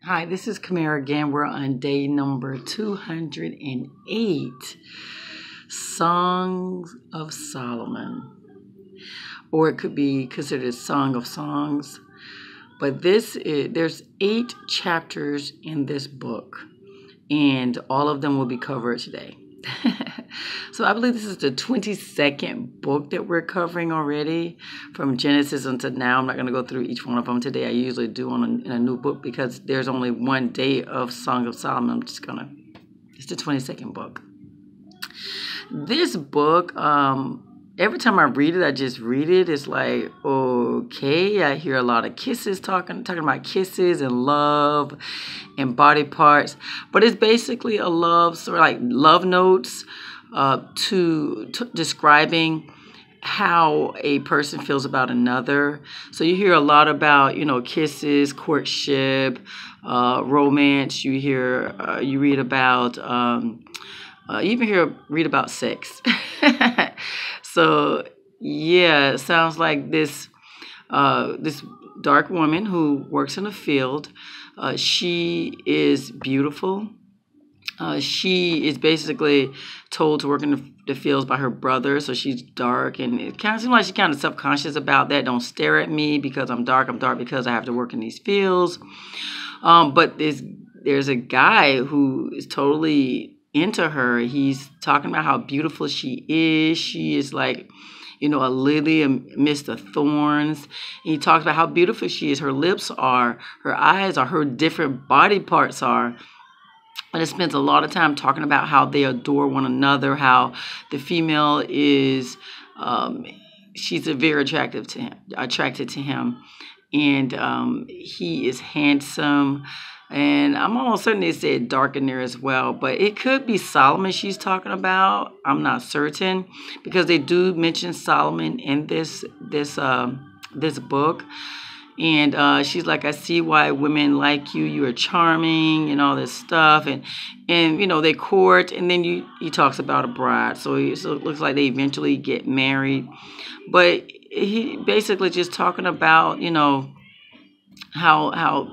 Hi, this is Kamera again. We're on day number 208, Songs of Solomon. Or it could be considered Song of Songs. But there's 8 chapters in this book, and all of them will be covered today. So I believe this is the 22nd book that we're covering already from Genesis until now. I'm not going to go through each one of them today. I usually do in a new book because there's only one day of Song of Solomon. It's the 22nd book. This book, every time I read it, I just read it. It's like, okay, I hear a lot of kisses, talking about kisses and love and body parts. But it's basically a love story, like love notes to describing how a person feels about another. So you hear a lot about, kisses, courtship, romance. You read about, you even read about sex. So yeah, it sounds like this dark woman who works in a field. She is beautiful. She is basically told to work in the fields by her brother, so she's dark, and it kind of seems like she's kind of subconscious about that. Don't stare at me because I'm dark. I'm dark because I have to work in these fields. But there's a guy who is totally into her. He's talking about how beautiful she is. She is like, a lily amidst the thorns. And he talks about how beautiful she is. Her lips are, her eyes are, her different body parts are. And it spends a lot of time talking about how they adore one another, how the female is, she's very attracted to him. And he is handsome. And I'm almost certain they said dark in there as well. But it could be Solomon she's talking about. I'm not certain, because they do mention Solomon in this book. And she's like, I see why women like you. You are charming and all this stuff. And they court. And then he talks about a bride. So it looks like they eventually get married. But he basically just talking about, how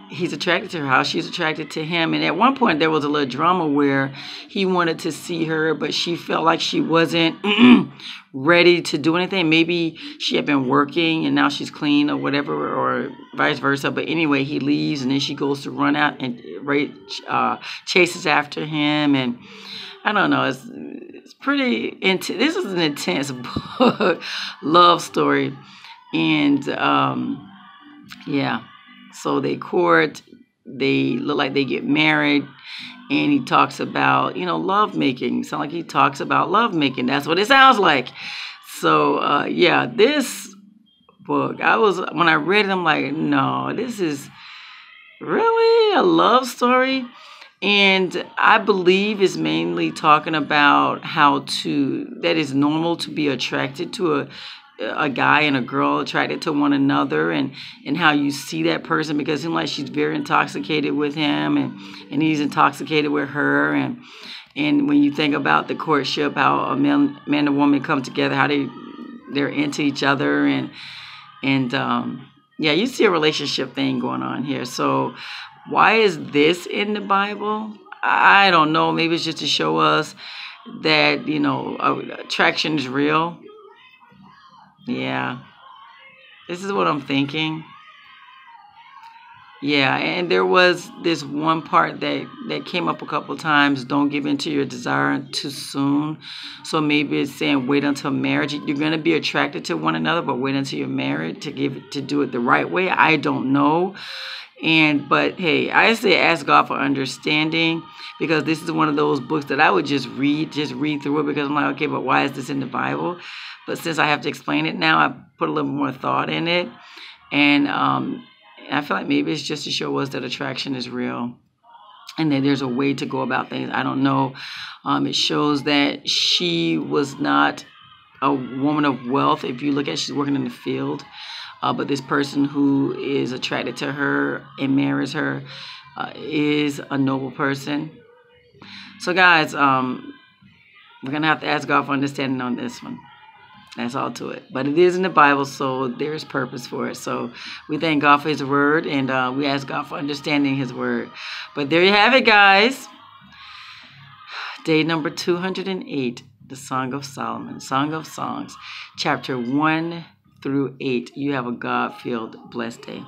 he's attracted to her, how she's attracted to him. And at one point there was a little drama where he wanted to see her, but she felt like she wasn't ready to do anything. Maybe she had been working and now she's clean or whatever, or vice versa. But anyway, he leaves, and then she goes to run out and chases after him. And I don't know, it's pretty intense. This is an intense book, love story. And yeah. So they court, they look like they get married, and he talks about, love making. Sounds like he talks about love making. That's what it sounds like. So, yeah, this book, when I read it, I'm like, no, this is really a love story. And I believe it's mainly talking about that it's normal to be attracted to a guy and a girl, attracted to one another, and how you see that person, because it seems like she's very intoxicated with him, and he's intoxicated with her. And when you think about the courtship, how a man and woman come together, how they're into each other, and yeah, you see a relationship thing going on here. So why is this in the Bible? I don't know. Maybe it's just to show us that, attraction is real. Yeah, this is what I'm thinking. Yeah, and there was this one part that came up a couple of times. Don't give in to your desire too soon. So maybe it's saying wait until marriage. You're going to be attracted to one another, but wait until you're married to do it the right way. I don't know. But hey, I say ask God for understanding, because this is one of those books that I would just read through it, because I'm like, okay, but why is this in the Bible? But since I have to explain it now, I put a little more thought in it. And I feel like maybe it's just to show us that attraction is real, and that there's a way to go about things. I don't know. It shows that she was not a woman of wealth. If you look at, she's working in the field. But this person who is attracted to her and marries her is a noble person. So guys, we're going to have to ask God for understanding on this one. That's all to it. But it is in the Bible, so there's purpose for it. So we thank God for his word, and we ask God for understanding his word. But there you have it, guys. Day number 208, the Song of Solomon, Song of Songs, chapter 1 through 8. You have a God-filled, blessed day.